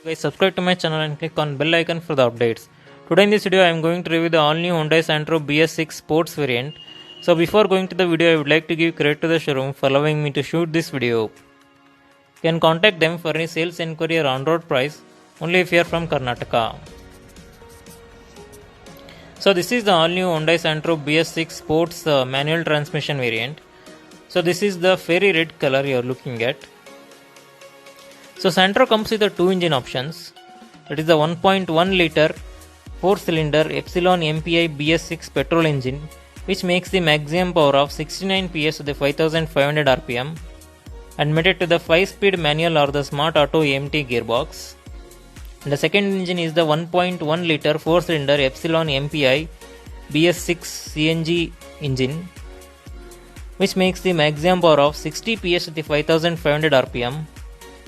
Guys, subscribe to my channel and click on bell icon for the updates. Today in this video I am going to review the all new Hyundai Santro BS6 sports variant. So before going to the video, I would like to give credit to the showroom for allowing me to shoot this video. You can contact them for any sales inquiry or on-road price only if you are from Karnataka. So this is the all new Hyundai Santro BS6 sports manual transmission variant. So this is the fairy red color you are looking at. So Santro comes with the two engine options. It is the 1.1 liter 4-cylinder Epsilon MPI BS6 petrol engine, which makes the maximum power of 69 PS with the 5500 RPM and mated to the 5-speed manual or the smart auto AMT gearbox. And the second engine is the 1.1 liter 4-cylinder Epsilon MPI BS6 CNG engine, which makes the maximum power of 60 PS with the 5500 RPM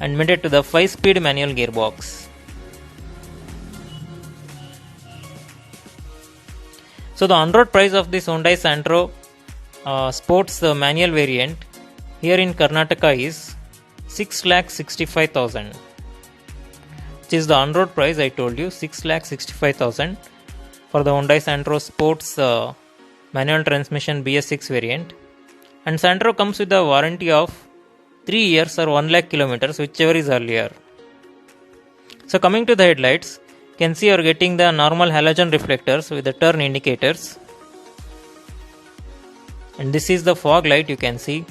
and mated to the 5-speed manual gearbox. So the on-road price of this Hyundai Santro sports manual variant here in Karnataka is 6,65,000. Which is the on-road price, I told you, 6,65,000 for the Hyundai Santro sports manual transmission BS6 variant. And Santro comes with a warranty of 3 years or 1 lakh kilometers, whichever is earlier. So coming to the headlights, you can see you are getting the normal halogen reflectors with the turn indicators. And this is the fog light you can see.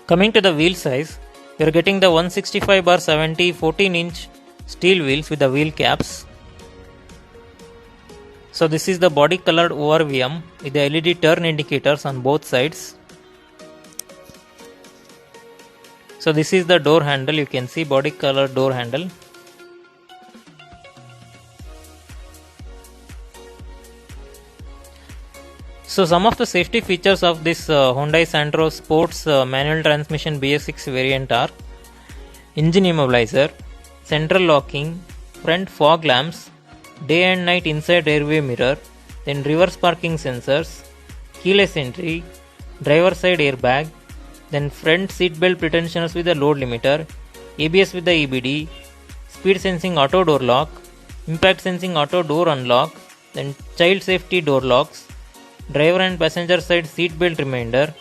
Coming to the wheel size, you are getting the 165/70 14-inch steel wheels with the wheel caps. So this is the body colored ORVM with the LED turn indicators on both sides. So this is the door handle, you can see body colored door handle. So some of the safety features of this Hyundai Santro sports manual transmission BS6 variant are engine immobilizer, central locking, front fog lamps, day and night inside airway mirror, then reverse parking sensors, keyless entry, driver side airbag, then front seat belt pretensioners with a load limiter, ABS with the EBD, speed sensing auto door lock, impact sensing auto door unlock, then child safety door locks, driver and passenger side seat belt reminder,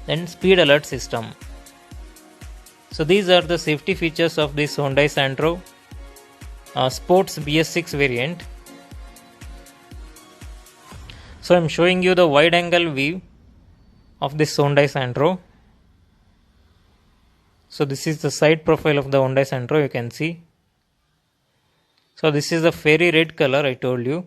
then speed alert system. So these are the safety features of this Hyundai Santro sports BS6 variant. So I am showing you the wide angle view of this Hyundai Santro. So this is the side profile of the Hyundai Santro, you can see. So this is the fairy red color I told you.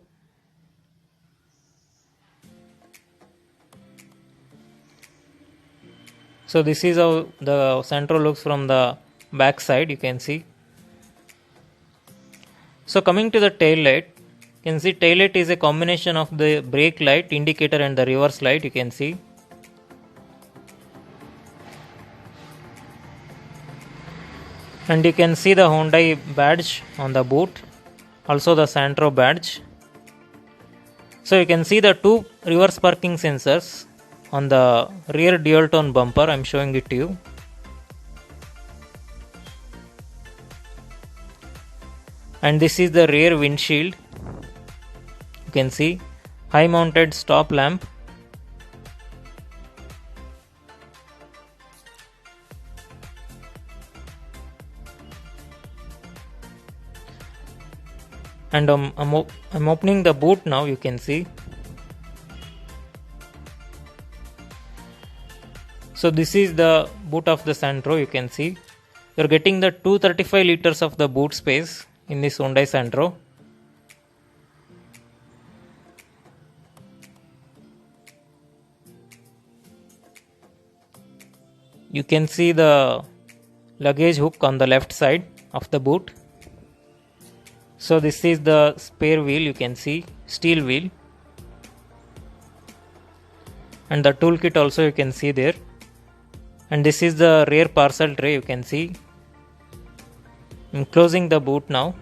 So this is how the Santro looks from the back side, you can see. So coming to the tail light, you can see tail light is a combination of the brake light, indicator and the reverse light, you can see. And you can see the Hyundai badge on the boot, also the Santro badge. So you can see the two reverse parking sensors on the rear dual tone bumper, I am showing it to you. And this is the rear windshield, you can see high mounted stop lamp, and I'm opening the boot now, you can see. So this is the boot of the Santro, you can see. You are getting the 235 liters of the boot space in this Hyundai Santro. You can see the luggage hook on the left side of the boot. So this is the spare wheel, you can see, steel wheel. And the toolkit also you can see there. And this is the rear parcel tray, you can see. I'm closing the boot now.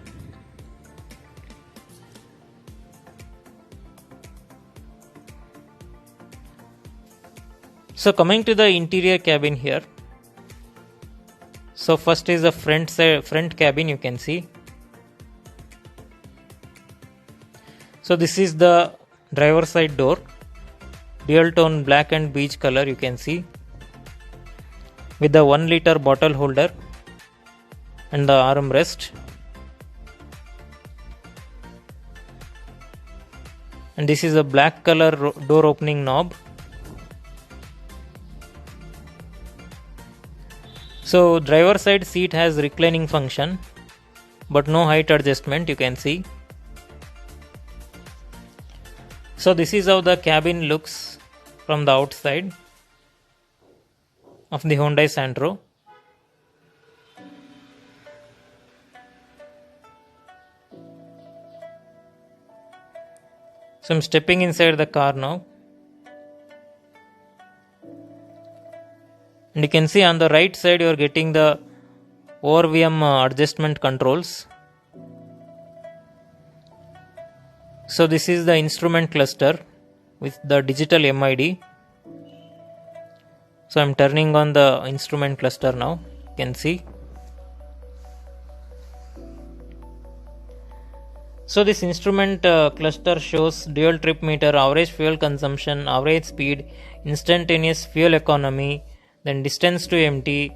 So coming to the interior cabin here. So first is the front cabin, you can see. So this is the driver side door, dual tone black and beige color, you can see, with the 1 liter bottle holder and the armrest. And this is a black color door opening knob. So driver side seat has reclining function, but no height adjustment, you can see. So this is how the cabin looks from the outside of the Hyundai Santro. So I'm stepping inside the car now. And you can see on the right side you are getting the ORVM adjustment controls. So this is the instrument cluster with the digital MID. So I'm turning on the instrument cluster now, you can see. So this instrument cluster shows dual trip meter, average fuel consumption, average speed, instantaneous fuel economy, then distance to empty,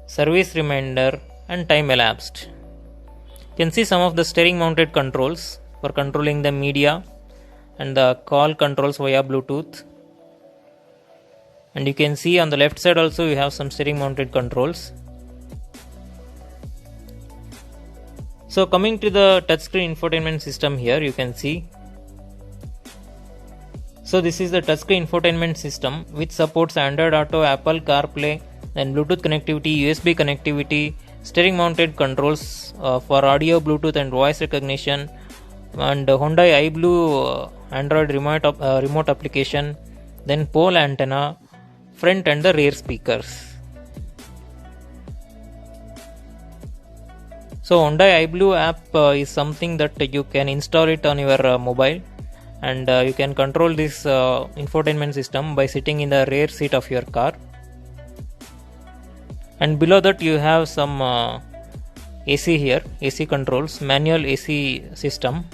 service reminder and time elapsed. You can see some of the steering mounted controls for controlling the media and the call controls via Bluetooth. And you can see on the left side also you have some steering mounted controls. So coming to the touchscreen infotainment system here, you can see. So this is the touchscreen infotainment system which supports Android Auto, Apple CarPlay, then Bluetooth connectivity, USB connectivity, steering mounted controls for audio, Bluetooth and voice recognition, and Hyundai iBlue Android remote application, then pole antenna, front and the rear speakers. So Hyundai iBlue app is something that you can install it on your mobile, and you can control this infotainment system by sitting in the rear seat of your car. And below that you have some AC here, AC controls, manual AC system.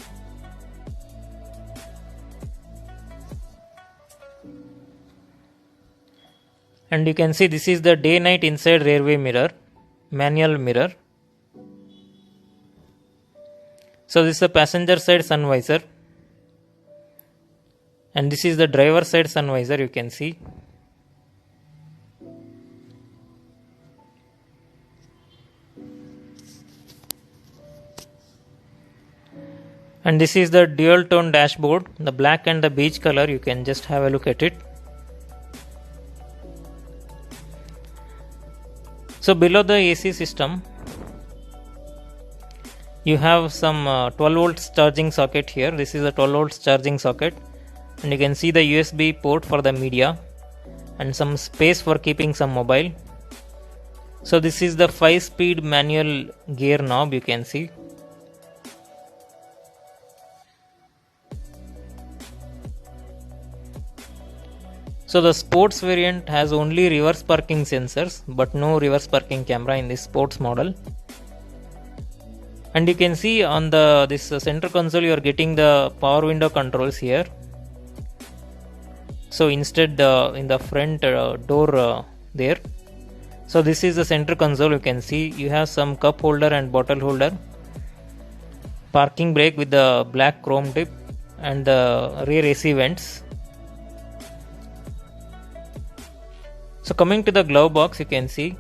And you can see this is the day night inside rearview mirror, manual mirror. So this is the passenger side sun visor, and this is the driver side sun visor, you can see. And this is the dual tone dashboard, the black and the beige color, you can just have a look at it. So below the AC system you have some 12 volts charging socket here. This is a 12 volts charging socket, and you can see the USB port for the media and some space for keeping some mobile. So this is the 5-speed manual gear knob, you can see. So the sports variant has only reverse parking sensors but no reverse parking camera in this sports model. And you can see on this center console you are getting the power window controls here. So instead in the front door there. So this is the center console, you can see you have some cup holder and bottle holder, parking brake with the black chrome tip and the rear AC vents. So coming to the glove box, you can see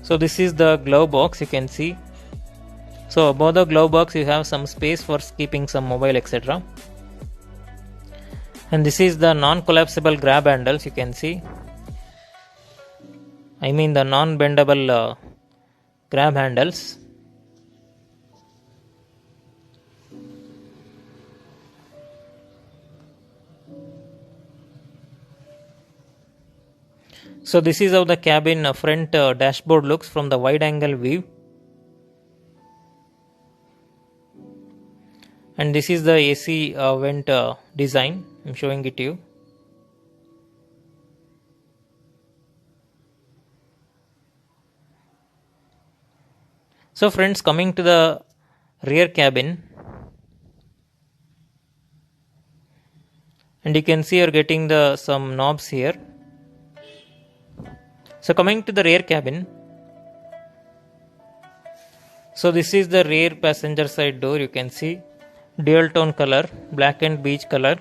so this is the glove box, you can see. So above the glove box you have some space for keeping some mobile, etc. And this is the non-collapsible grab handles, you can see. I mean the non-bendable grab handles. So this is how the cabin front dashboard looks from the wide angle view. And this is the AC vent design. I'm showing it to you. So friends, coming to the rear cabin, and you can see you're getting some knobs here. So coming to the rear cabin, so this is the rear passenger side door. You can see dual tone color, black and beige color,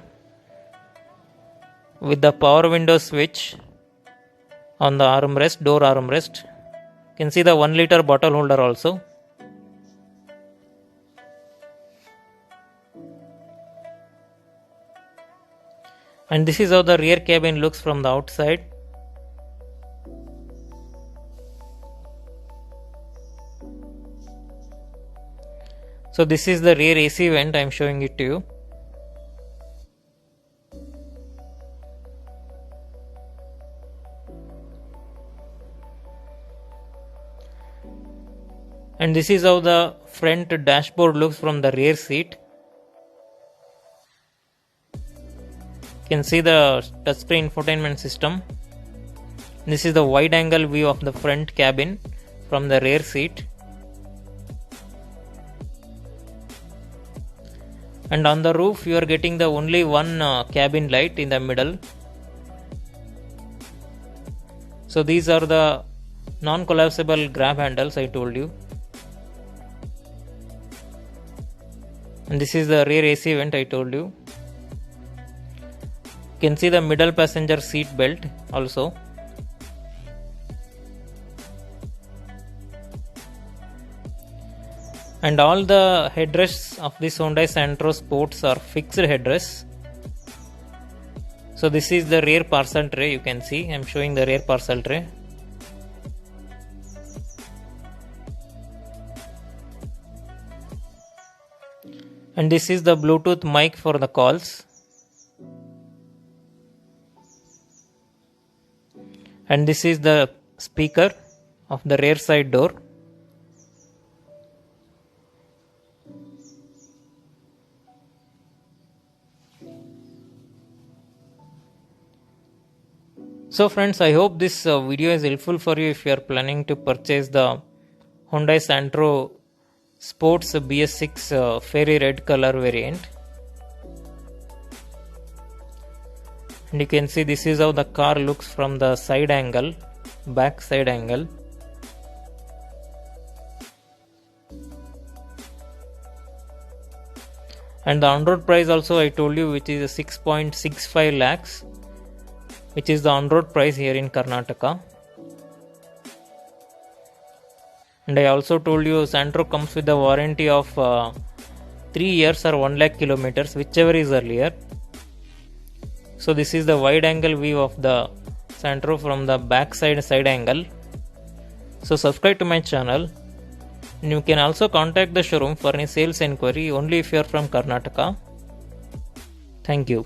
with the power window switch on the armrest, door armrest. You can see the 1 liter bottle holder also. And this is how the rear cabin looks from the outside. So this is the rear AC vent. I am showing it to you. And this is how the front dashboard looks from the rear seat. You can see the touchscreen infotainment system. This is the wide angle view of the front cabin from the rear seat. And on the roof you are getting the only one cabin light in the middle. So these are the non-collapsible grab handles I told you. And this is the rear AC vent I told you. You can see the middle passenger seat belt also. And all the headrests of this Hyundai Santro Sports are fixed headrests. So this is the rear parcel tray. You can see I am showing the rear parcel tray. And this is the Bluetooth mic for the calls. And this is the speaker of the rear side door. So friends, I hope this video is helpful for you if you are planning to purchase the Hyundai Santro Sports BS6 fairy red color variant. And you can see this is how the car looks from the side angle, back side angle. And the on-road price also I told you, which is 6.65 lakhs, which is the on-road price here in Karnataka. And I also told you Santro comes with a warranty of 3 years or 1 lakh kilometers, whichever is earlier. So this is the wide angle view of the Santro from the back side angle. So subscribe to my channel. And you can also contact the showroom for any sales enquiry only if you are from Karnataka. Thank you.